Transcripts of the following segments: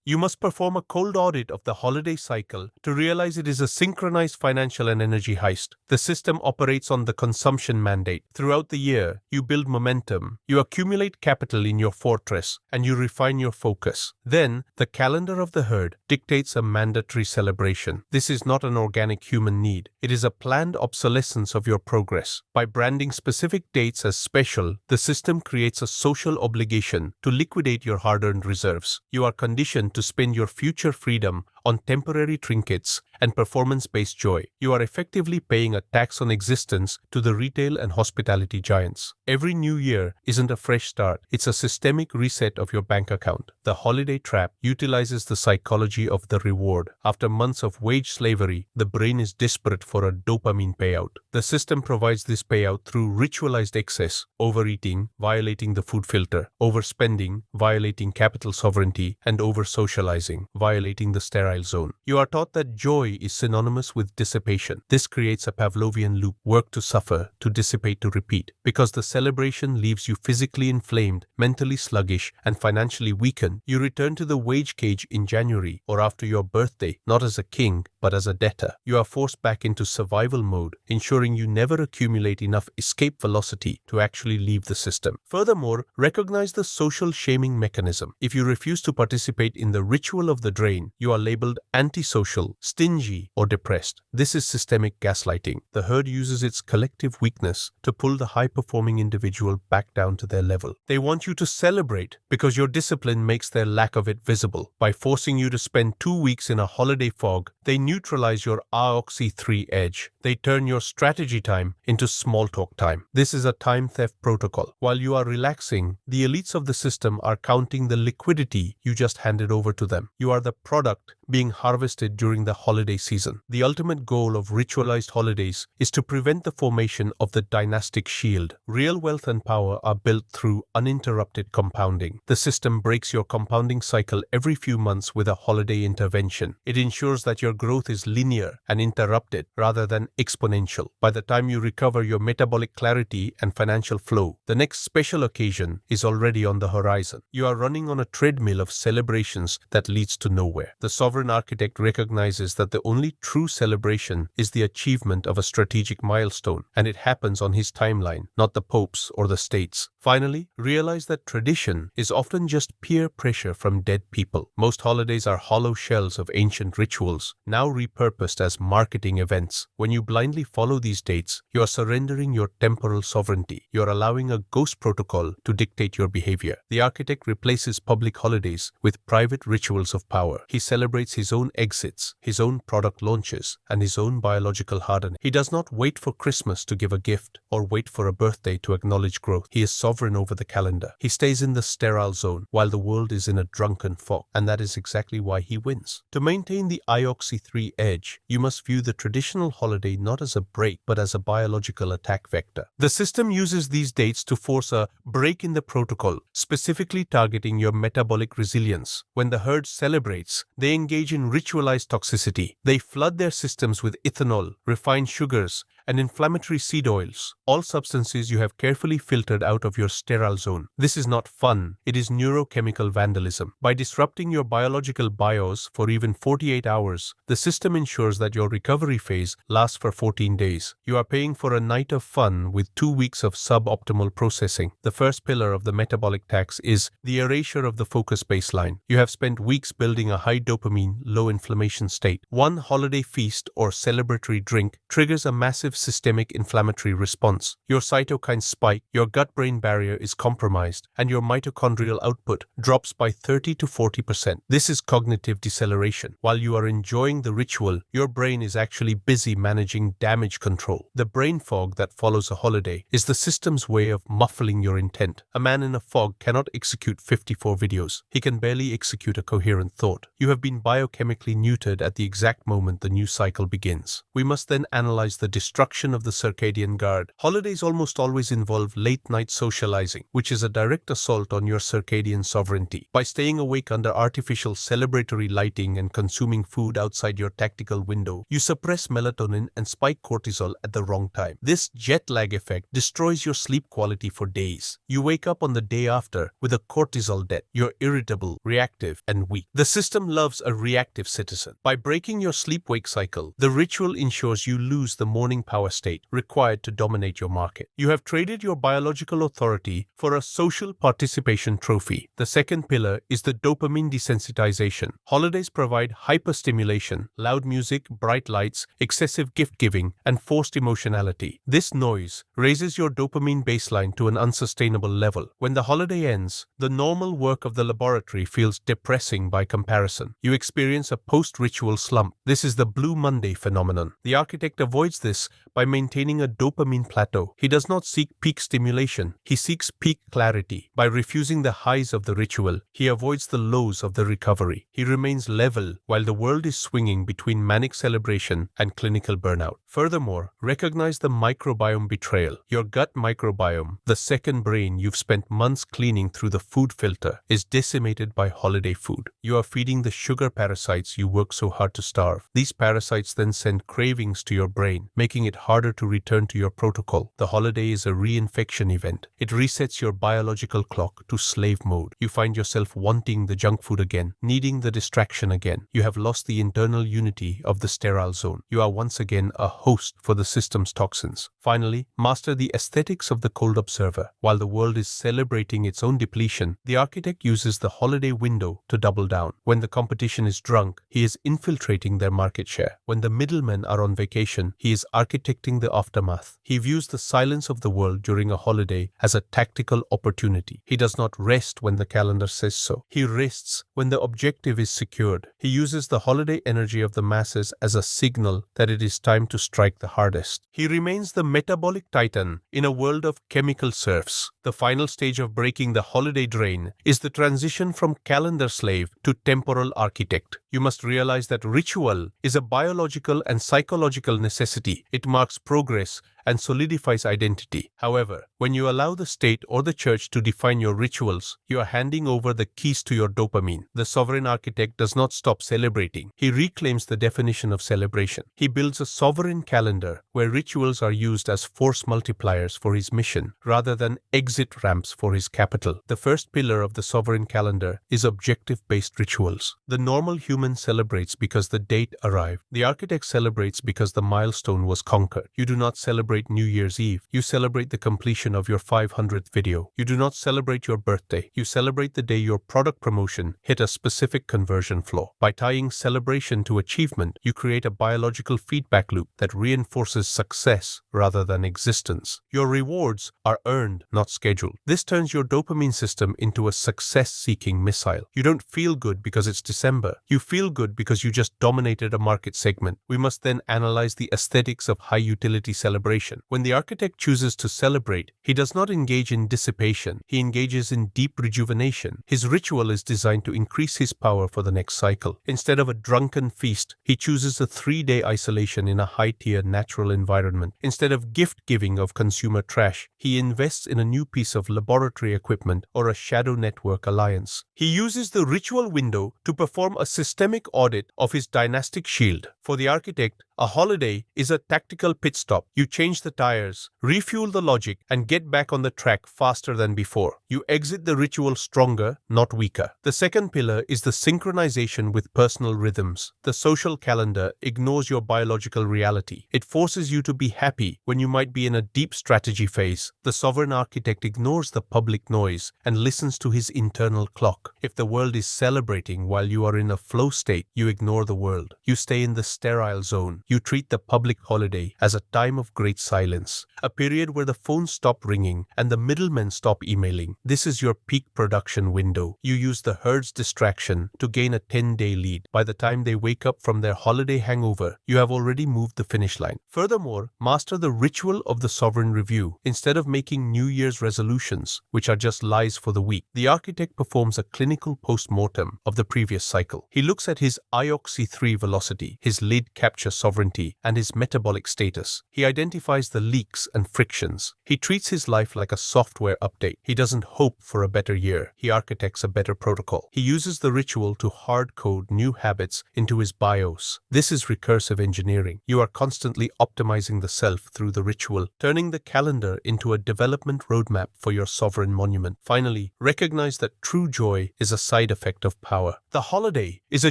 You must perform a cold audit of the holiday cycle to realize it is a synchronized financial and energy heist. The system operates on the consumption mandate. Throughout the year, you build momentum, you accumulate capital in your fortress, and you refine your focus. Then, the calendar of the herd dictates a mandatory celebration. This is not an organic human need. It is a planned obsolescence of your progress. By branding specific dates as special, the system creates a social obligation to liquidate your hard-earned reserves. You are conditioned to spend your future freedom on temporary trinkets and performance-based joy. You are effectively paying a tax on existence to the retail and hospitality giants. Every new year isn't a fresh start, it's a systemic reset of your bank account. The holiday trap utilizes the psychology of the reward. After months of wage slavery, the brain is desperate for a dopamine payout. The system provides this payout through ritualized excess, overeating, violating the food filter, overspending, violating capital sovereignty, and over-socializing, violating the sterile zone. You are taught that joy is synonymous with dissipation. This creates a Pavlovian loop: work to suffer, to dissipate to repeat. Because the celebration leaves you physically inflamed, mentally sluggish, and financially weakened, you return to the wage cage in January or after your birthday, not as a king, but as a debtor. You are forced back into survival mode, ensuring you never accumulate enough escape velocity to actually leave the system. Furthermore, recognize the social shaming mechanism. If you refuse to participate in the ritual of the drain, you are labeled antisocial, stingy, or depressed. This is systemic gaslighting. The herd uses its collective weakness to pull the high-performing individual back down to their level. They want you to celebrate because your discipline makes their lack of it visible. By forcing you to spend 2 weeks in a holiday fog, they neutralize your AOXI3 edge. They turn your strategy time into small talk time. This is a time theft protocol. While you are relaxing, the elites of the system are counting the liquidity you just handed over to them. You are the product being harvested during the holiday season. The ultimate goal of ritualized holidays is to prevent the formation of the dynastic shield. Real wealth and power are built through uninterrupted compounding. The system breaks your compounding cycle every few months with a holiday intervention. It ensures that your growth is linear and interrupted rather than exponential. By the time you recover your metabolic clarity and financial flow, the next special occasion is already on the horizon. You are running on a treadmill of celebrations that leads to nowhere. The sovereign architect recognizes that the only true celebration is the achievement of a strategic milestone, and it happens on his timeline, not the Pope's or the state's. Finally, realize that tradition is often just peer pressure from dead people. Most holidays are hollow shells of ancient rituals, now repurposed as marketing events. When you blindly follow these dates, you are surrendering your temporal sovereignty. You are allowing a ghost protocol to dictate your behavior. The architect replaces public holidays with private rituals of power. He celebrates his own exits, his own product launches, and his own biological hardening. He does not wait for Christmas to give a gift or wait for a birthday to acknowledge growth. He is sovereign over the calendar. He stays in the sterile zone while the world is in a drunken fog, and that is exactly why he wins. To maintain the IOXI3 edge, you must view the traditional holiday not as a break, but as a biological attack vector. The system uses these dates to force a break in the protocol, specifically targeting your metabolic resilience. When the herd celebrates, they engage in ritualized toxicity. They flood their systems with ethanol, refined sugars, and inflammatory seed oils, all substances you have carefully filtered out of your sterile zone. This is not fun, it is neurochemical vandalism. By disrupting your biological BIOS for even 48 hours, the system ensures that your recovery phase lasts for 14 days. You are paying for a night of fun with 2 weeks of suboptimal processing. The first pillar of the metabolic tax is the erasure of the focus baseline. You have spent weeks building a high dopamine, low inflammation state. One holiday feast or celebratory drink triggers a massive systemic inflammatory response. Your cytokines spike, your gut-brain barrier is compromised, and your mitochondrial output drops by 30 to 40%. This is cognitive deceleration. While you are enjoying the ritual, your brain is actually busy managing damage control. The brain fog that follows a holiday is the system's way of muffling your intent. A man in a fog cannot execute 54 videos. He can barely execute a coherent thought. You have been biochemically neutered at the exact moment the new cycle begins. We must then analyze the destruction destruction of the circadian guard. Holidays almost always involve late-night socializing, which is a direct assault on your circadian sovereignty. By staying awake under artificial celebratory lighting and consuming food outside your tactical window, you suppress melatonin and spike cortisol at the wrong time. This jet lag effect destroys your sleep quality for days. You wake up on the day after with a cortisol debt. You're irritable, reactive, and weak. The system loves a reactive citizen. By breaking your sleep-wake cycle, the ritual ensures you lose the morning power state required to dominate your market. You have traded your biological authority for a social participation trophy. The second pillar is the dopamine desensitization. Holidays provide hyperstimulation, loud music, bright lights, excessive gift-giving, and forced emotionality. This noise raises your dopamine baseline to an unsustainable level. When the holiday ends, the normal work of the laboratory feels depressing by comparison. You experience a post-ritual slump. This is the Blue Monday phenomenon. The architect avoids this by maintaining a dopamine plateau. He does not seek peak stimulation. He seeks peak clarity. By refusing the highs of the ritual, he avoids the lows of the recovery. He remains level while the world is swinging between manic celebration and clinical burnout. Furthermore, recognize the microbiome betrayal. Your gut microbiome, the second brain you've spent months cleaning through the food filter, is decimated by holiday food. You are feeding the sugar parasites you work so hard to starve. These parasites then send cravings to your brain, making it harder to return to your protocol. The holiday is a reinfection event. It resets your biological clock to slave mode. You find yourself wanting the junk food again, needing the distraction again. You have lost the internal unity of the sterile zone. You are once again a host for the system's toxins. Finally, master the aesthetics of the cold observer. While the world is celebrating its own depletion, the architect uses the holiday window to double down. When the competition is drunk, he is infiltrating their market share. When the middlemen are on vacation, he is architecting the aftermath. He views the silence of the world during a holiday as a tactical opportunity. He does not rest when the calendar says so. He rests when the objective is secured. He uses the holiday energy of the masses as a signal that it is time to strike the hardest. He remains the metabolic titan in a world of chemical serfs. The final stage of breaking the holiday drain is the transition from calendar slave to temporal architect. You must realize that ritual is a biological and psychological necessity. It marks progress and solidifies identity. However, when you allow the state or the church to define your rituals, you are handing over the keys to your dopamine. The sovereign architect does not stop celebrating. He reclaims the definition of celebration. He builds a sovereign calendar where rituals are used as force multipliers for his mission rather than exit ramps for his capital. The first pillar of the sovereign calendar is objective-based rituals. The normal human celebrates because the date arrived. The architect celebrates because the milestone was conquered. You do not celebrate New Year's Eve. You celebrate the completion of your 500th video. You do not celebrate your birthday. You celebrate the day your product promotion hit a specific conversion floor. By tying celebration to achievement, you create a biological feedback loop that reinforces success rather than existence. Your rewards are earned, not scheduled. This turns your dopamine system into a success-seeking missile. You don't feel good because it's December. You feel good because you just dominated a market segment. We must then analyze the aesthetics of high-utility celebration. When the architect chooses to celebrate, he does not engage in dissipation. He engages in deep rejuvenation. His ritual is designed to increase his power for the next cycle. Instead of a drunken feast, he chooses a 3-day isolation in a high-tier natural environment. Instead of gift-giving of consumer trash, he invests in a new piece of laboratory equipment or a shadow network alliance. He uses the ritual window to perform a systemic audit of his dynastic shield. For the architect, a holiday is a tactical pit stop. You change the tires, refuel the logic, and get back on the track faster than before. You exit the ritual stronger, not weaker. The second pillar is the synchronization with personal rhythms. The social calendar ignores your biological reality. It forces you to be happy when you might be in a deep strategy phase. The sovereign architect ignores the public noise and listens to his internal clock. If the world is celebrating while you are in a flow state, you ignore the world. You stay in the sterile zone. You treat the public holiday as a time of great silence, a period where the phones stop ringing and the middlemen stop emailing. This is your peak production window. You use the herd's distraction to gain a 10-day lead. By the time they wake up from their holiday hangover, you have already moved the finish line. Furthermore, master the ritual of the sovereign review. Instead of making New Year's resolutions, which are just lies for the week, the architect performs a clinical post-mortem of the previous cycle. He looks at his IOXY3 velocity, his lid capture sovereignty, sovereignty and his metabolic status. He identifies the leaks and frictions. He treats his life like a software update. He doesn't hope for a better year. He architects a better protocol. He uses the ritual to hard-code new habits into his BIOS. This is recursive engineering. You are constantly optimizing the self through the ritual, turning the calendar into a development roadmap for your sovereign monument. Finally, recognize that true joy is a side effect of power. The holiday is a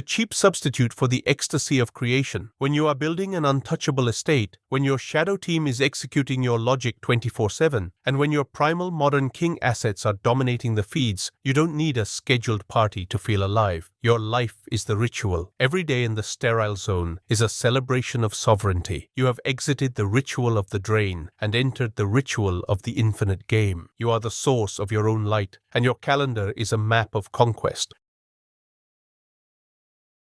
cheap substitute for the ecstasy of creation. When you are building an untouchable estate, when your shadow team is executing your logic 24/7, and when your primal modern king assets are dominating the feeds, you don't need a scheduled party to feel alive. Your life is the ritual. Every day in the sterile zone is a celebration of sovereignty. You have exited the ritual of the drain and entered the ritual of the infinite game. You are the source of your own light, and your calendar is a map of conquest.